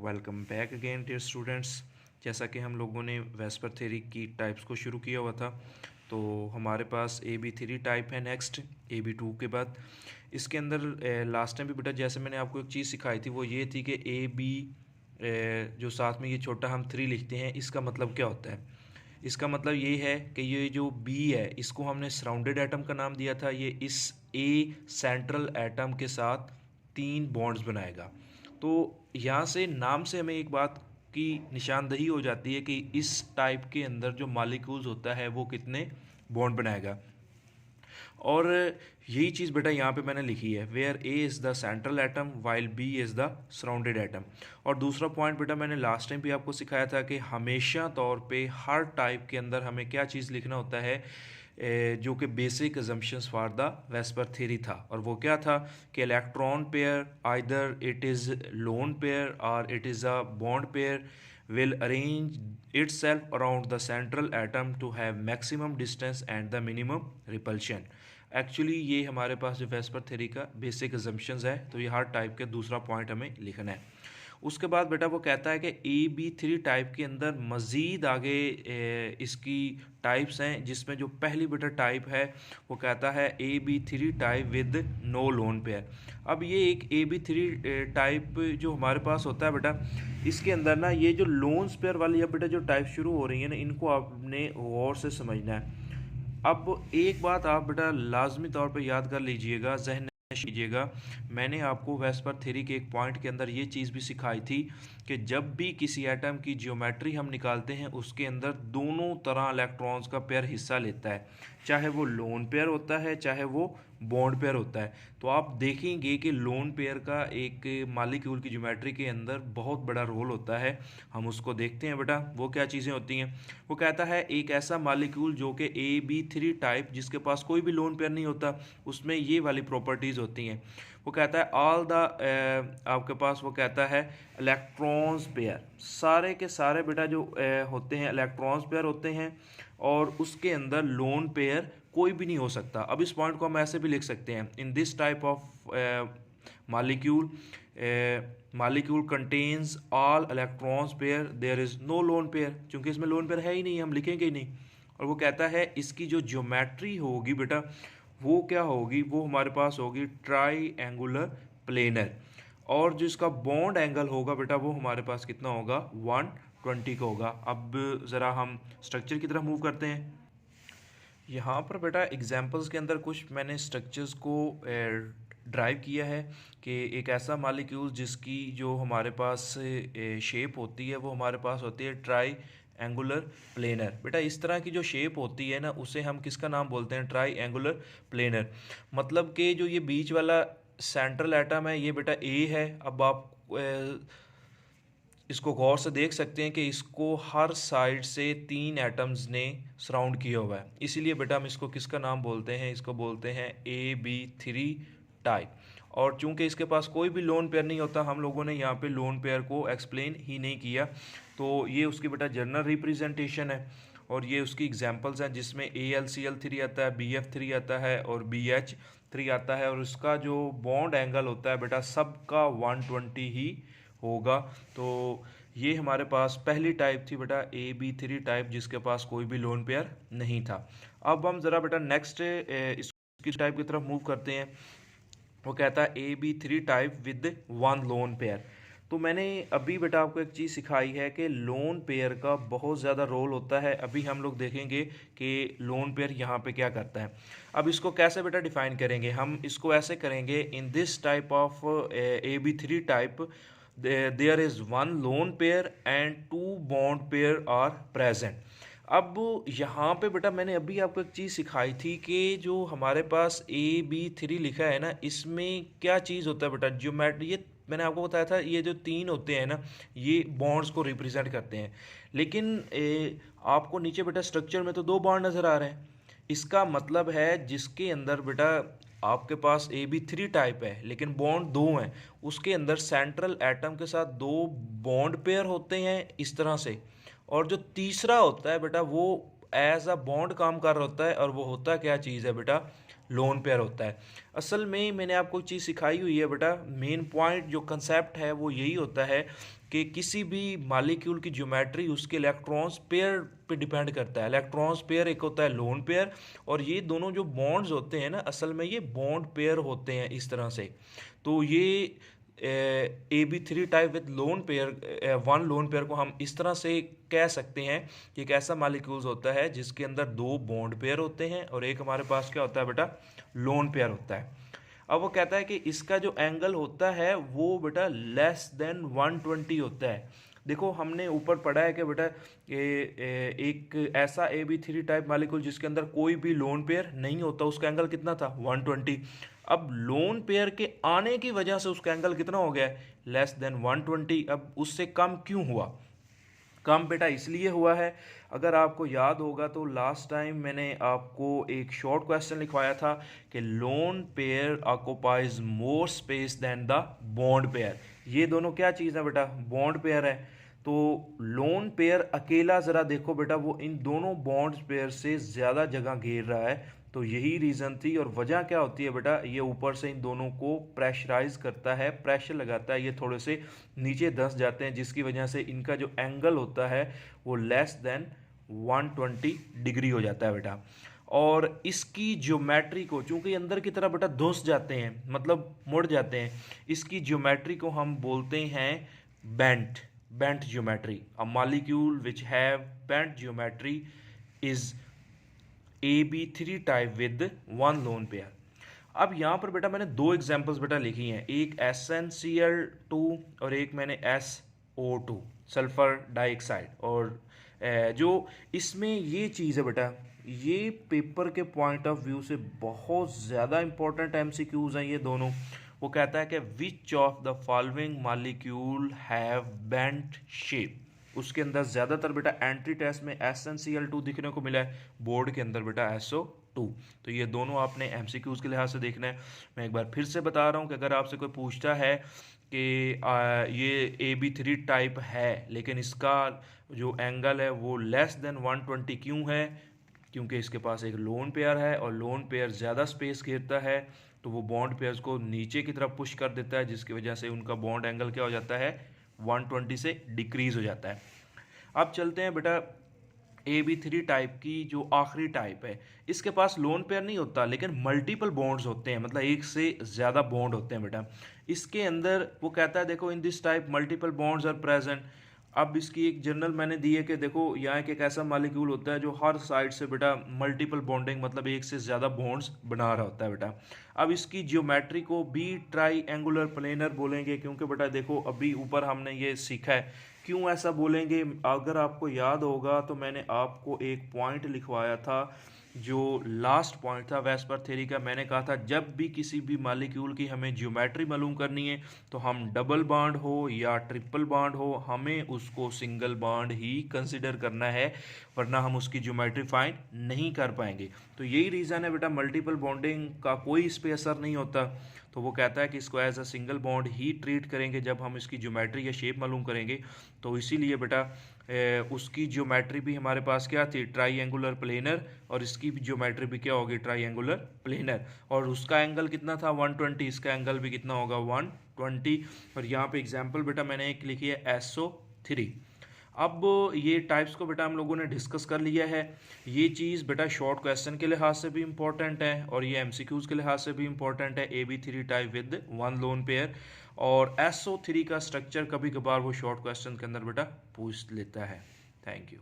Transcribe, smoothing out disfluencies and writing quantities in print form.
Welcome back again dear students. जैसा कि हम लोगों ने वेस्पर थ्योरी की टाइप्स को शुरू किया हुआ था, तो हमारे पास ए बी थ्री टाइप है। नेक्स्ट ए बी टू के बाद इसके अंदर लास्ट टाइम भी बेटा जैसे मैंने आपको एक चीज़ सिखाई थी वो ये थी कि ए बी जो साथ में ये छोटा हम थ्री लिखते हैं, इसका मतलब क्या होता है। इसका मतलब ये है कि ये जो बी है इसको हमने सराउंडेड एटम का नाम दिया था। ये इस ए सेंट्रल एटम के साथ 3 बॉन्ड्स बनाएगा। तो यहाँ से नाम से हमें एक बात की निशानदही हो जाती है कि इस टाइप के अंदर जो मॉलिक्यूल्स होता है वो कितने बॉन्ड बनाएगा। और यही चीज़ बेटा यहाँ पे मैंने लिखी है, where A is the central atom while B is the surrounded atom. और दूसरा पॉइंट बेटा मैंने लास्ट टाइम भी आपको सिखाया था कि हमेशा तौर पे हर टाइप के अंदर हमें क्या चीज़ लिखना होता है, जो कि basic assumptions for the VSEPR theory था। और वो क्या था कि electron pair either it is lone pair और it is a bond pair will arrange itself around the central atom to have maximum distance and the minimum repulsion। Actually ये हमारे पास जो वेस्पर थ्योरी का बेसिक अजम्पशंस है, तो ये हर type के दूसरा पॉइंट हमें लिखना है। उसके बाद बेटा वो कहता है कि ए बी थ्री टाइप के अंदर मज़ीद आगे इसकी टाइप्स हैं, जिसमें जो पहली बेटा टाइप है वो कहता है A B three type with no lone pair. अब ये एक ए बी थ्री टाइप जो हमारे पास होता है बेटा, इसके अंदर ना ये जो लोन पेयर वाली अब बेटा जो टाइप शुरू हो रही है ना, इनको आपने गौर से समझना है। अब एक बात आप बेटा लाजमी तौर पे याद कर लीजिएगा, जहन कीजिएगा, मैंने आपको वेस्पर थ्योरी के एक पॉइंट के अंदर ये चीज़ भी सिखाई थी कि जब भी किसी एटम की ज्योमेट्री हम निकालते हैं उसके अंदर दोनों तरह इलेक्ट्रॉन्स का पेयर हिस्सा लेता है, चाहे वो लोन पेयर होता है चाहे वो बॉन्ड पेयर होता है। तो आप देखेंगे कि लोन पेयर का एक मॉलिक्यूल की ज्योमेट्री के अंदर बहुत बड़ा रोल होता है। हम उसको देखते हैं बेटा, वो क्या चीज़ें होती हैं। वो कहता है एक ऐसा मॉलिक्यूल जो कि ए बी थ्री टाइप जिसके पास कोई भी लोन पेयर नहीं होता, उसमें ये वाली प्रॉपर्टीज़ होती हैं। वो कहता है ऑल द आपके पास वो कहता है इलेक्ट्रॉन्स पेयर, सारे के सारे बेटा जो होते हैं इलेक्ट्रॉन्स पेयर होते हैं, और उसके अंदर लोन पेयर कोई भी नहीं हो सकता। अब इस पॉइंट को हम ऐसे भी लिख सकते हैं, in this type of molecule molecule contains all electrons pair there is no lone pair. क्योंकि इसमें लोन पेयर है ही नहीं, हम लिखेंगे ही नहीं। और वो कहता है इसकी जो ज्योमेट्री होगी बेटा वो क्या होगी, वो हमारे पास होगी ट्राई एंगुलर प्लेनर। और जो इसका बॉन्ड एंगल होगा बेटा वो हमारे पास कितना होगा, 120 का होगा। अब ज़रा हम स्ट्रक्चर की तरफ मूव करते हैं। यहाँ पर बेटा एग्जांपल्स के अंदर कुछ मैंने स्ट्रक्चर्स को ड्राइव किया है कि एक ऐसा मॉलिक्यूल जिसकी जो हमारे पास शेप होती है वो हमारे पास होती है ट्राई एंगुलर प्लेनर। बेटा इस तरह की जो शेप होती है ना उसे हम किसका नाम बोलते हैं, ट्राई एंगुलर प्लेनर। मतलब कि जो ये बीच वाला सेंट्रल एटम है ये बेटा ए है। अब आप इसको गौर से देख सकते हैं कि इसको हर साइड से 3 एटम्स ने सराउंड किया हुआ है, इसीलिए बेटा हम इसको किसका नाम बोलते हैं, इसको बोलते हैं ए बी थ्री टाइप। और चूंकि इसके पास कोई भी लोन पेयर नहीं होता, हम लोगों ने यहाँ पे लोन पेयर को एक्सप्लेन ही नहीं किया, तो ये उसकी बेटा जनरल रिप्रेजेंटेशन है। और ये उसकी एग्जांपल्स हैं जिसमें AlCl3 आता है, BF3 आता है और BH3 आता है। और उसका जो बॉन्ड एंगल होता है बेटा सबका 120 ही होगा। तो ये हमारे पास पहली टाइप थी बेटा ए बी थ्री टाइप, जिसके पास कोई भी लोन पेयर नहीं था। अब हम ज़रा बेटा नेक्स्ट इसकी टाइप की तरफ मूव करते हैं। वो कहता है A B three type with one lone pair. तो मैंने अभी बेटा आपको एक चीज़ सिखाई है कि लोन पेयर का बहुत ज़्यादा रोल होता है। अभी हम लोग देखेंगे कि लोन पेयर यहाँ पे क्या करता है। अब इसको कैसे बेटा डिफाइन करेंगे, हम इसको ऐसे करेंगे, in this type of A B three type there is one lone pair and two bond pair are present. अब यहाँ पे बेटा मैंने अभी आपको एक चीज़ सिखाई थी कि जो हमारे पास ए बी थ्री लिखा है ना, इसमें क्या चीज़ होता है बेटा, ज्योमेट्री। ये मैंने आपको बताया था ये जो 3 होते हैं ना ये बॉन्ड्स को रिप्रेजेंट करते हैं। लेकिन आपको नीचे बेटा स्ट्रक्चर में तो 2 बॉन्ड नज़र आ रहे हैं। इसका मतलब है जिसके अंदर बेटा आपके पास ए बी थ्री टाइप है लेकिन बॉन्ड 2 हैं, उसके अंदर सेंट्रल एटम के साथ 2 बॉन्ड पेयर होते हैं इस तरह से। और जो तीसरा होता है बेटा वो एज अ बॉन्ड काम कर रहा होता है, और वो होता क्या चीज़ है बेटा, लोन पेयर होता है। असल में मैंने आपको एक चीज़ सिखाई हुई है बेटा, मेन पॉइंट जो कंसेप्ट है वो यही होता है कि किसी भी मॉलिक्यूल की ज्योमेट्री उसके इलेक्ट्रॉन्स पेयर पे डिपेंड करता है। इलेक्ट्रॉन्स पेयर एक होता है लोन पेयर, और ये दोनों जो बॉन्ड्स होते हैं ना, असल में ये बॉन्ड पेयर होते हैं इस तरह से। तो ये AB3 type with lone pair, one lone pair को हम इस तरह से कह सकते हैं कि एक ऐसा मॉलिक्यूल्स होता है जिसके अंदर दो बॉन्ड पेयर होते हैं और एक हमारे पास क्या होता है बेटा, लोन पेयर होता है। अब वो कहता है कि इसका जो एंगल होता है वो बेटा लेस देन 120 होता है। देखो हमने ऊपर पढ़ा है कि बेटा एक ऐसा AB3 टाइप मॉलिक्यूल जिसके अंदर कोई भी लोन पेयर नहीं होता, उसका एंगल कितना था, 120। अब लोन पेयर के आने की वजह से उसका एंगल कितना हो गया, लेस देन 120। अब उससे कम क्यों हुआ, कम बेटा इसलिए हुआ है, अगर आपको याद होगा तो लास्ट टाइम मैंने आपको एक शॉर्ट क्वेश्चन लिखवाया था कि lone pair occupies more space than the bond pair. ये दोनों क्या चीज़ है बेटा, बॉन्ड पेयर है। तो लोन पेयर अकेला ज़रा देखो बेटा, वो इन दोनों बॉन्ड पेयर से ज़्यादा जगह घेर रहा है। तो यही रीज़न थी, और वजह क्या होती है बेटा, ये ऊपर से इन दोनों को प्रेशराइज करता है, प्रेशर लगाता है, ये थोड़े से नीचे धंस जाते हैं, जिसकी वजह से इनका जो एंगल होता है वो लेस देन 120 डिग्री हो जाता है बेटा। और इसकी ज्योमेट्री को, चूंकि अंदर की तरफ बेटा धुस जाते हैं, मतलब मुड़ जाते हैं, इसकी ज्योमेट्री को हम बोलते हैं bent geometry. A molecule which have bent geometry is AB3 type with one lone pair. अब यहाँ पर बेटा मैंने दो एग्जांपल्स बेटा लिखी हैं, एक SnCl2 और एक मैंने SO2 सल्फर डाइऑक्साइड। और जो इसमें ये चीज़ है बेटा, ये पेपर के पॉइंट ऑफ व्यू से बहुत ज़्यादा इंपॉर्टेंट MCQs हैं ये दोनों। वो कहता है कि which of the following molecule have bent shape. उसके अंदर ज़्यादातर बेटा एंट्री टेस्ट में SnCl2 दिखने को मिला है, बोर्ड के अंदर बेटा SO2। तो ये दोनों आपने MCQs के लिहाज से देखना है। मैं एक बार फिर से बता रहा हूँ कि अगर आपसे कोई पूछता है कि ये AB3 टाइप है लेकिन इसका जो एंगल है वो लेस देन 120 क्यों है, क्योंकि इसके पास एक लोन पेयर है और लोन पेयर ज़्यादा स्पेस घेरता है, तो वो बॉन्ड पेयर्स को नीचे की तरफ पुश कर देता है, जिसकी वजह से उनका बॉन्ड एंगल क्या हो जाता है, 120 से डिक्रीज हो जाता है। अब चलते हैं बेटा AB3 टाइप की जो आखिरी टाइप है, इसके पास लोन पेयर नहीं होता लेकिन मल्टीपल बॉन्ड्स होते हैं, मतलब एक से ज़्यादा बॉन्ड होते हैं बेटा। इसके अंदर वो कहता है देखो in this type multiple bonds are present. अब इसकी एक जनरल मैंने दी है कि देखो यहाँ एक ऐसा मॉलिक्यूल होता है जो हर साइड से बेटा मल्टीपल बॉन्डिंग, मतलब एक से ज़्यादा बॉन्ड्स बना रहा होता है बेटा। अब इसकी ज्योमेट्री को भी ट्राई एंगुलर प्लेनर बोलेंगे, क्योंकि बेटा देखो अभी ऊपर हमने ये सीखा है। क्यों ऐसा बोलेंगे, अगर आपको याद होगा तो मैंने आपको एक पॉइंट लिखवाया था जो लास्ट पॉइंट था वेस्पर थ्योरी का। मैंने कहा था जब भी किसी भी मॉलिक्यूल की हमें ज्योमेट्री मालूम करनी है तो हम डबल बॉन्ड हो या ट्रिपल बॉन्ड हो, हमें उसको सिंगल बॉन्ड ही कंसिडर करना है, वरना हम उसकी ज्योमेट्री फाइंड नहीं कर पाएंगे। तो यही रीज़न है बेटा, मल्टीपल बॉन्डिंग का कोई इस पर असर नहीं होता। तो वो कहता है कि इसको एज अ सिंगल बॉन्ड ही ट्रीट करेंगे जब हम इसकी ज्योमेट्री या शेप मालूम करेंगे। तो इसीलिए बेटा उसकी ज्योमेट्री भी हमारे पास क्या थी, ट्राईएंगुलर प्लेनर, और इसकी भी ज्योमेट्री भी क्या होगी, ट्राईएंगुलर प्लेनर। और उसका एंगल कितना था, 120, इसका एंगल भी कितना होगा, 120। और यहाँ पे एग्जांपल बेटा मैंने एक लिखी है SO3। अब ये टाइप्स को बेटा हम लोगों ने डिस्कस कर लिया है। ये चीज़ बेटा शॉर्ट क्वेश्चन के लिहाज से भी इंपॉर्टेंट है और ये MCQs के लिहाज से भी इंपॉर्टेंट है। AB3 type with one lone pair और SO3 का स्ट्रक्चर कभी कभार वो शॉर्ट क्वेश्चन के अंदर बेटा पूछ लेता है। Thank you.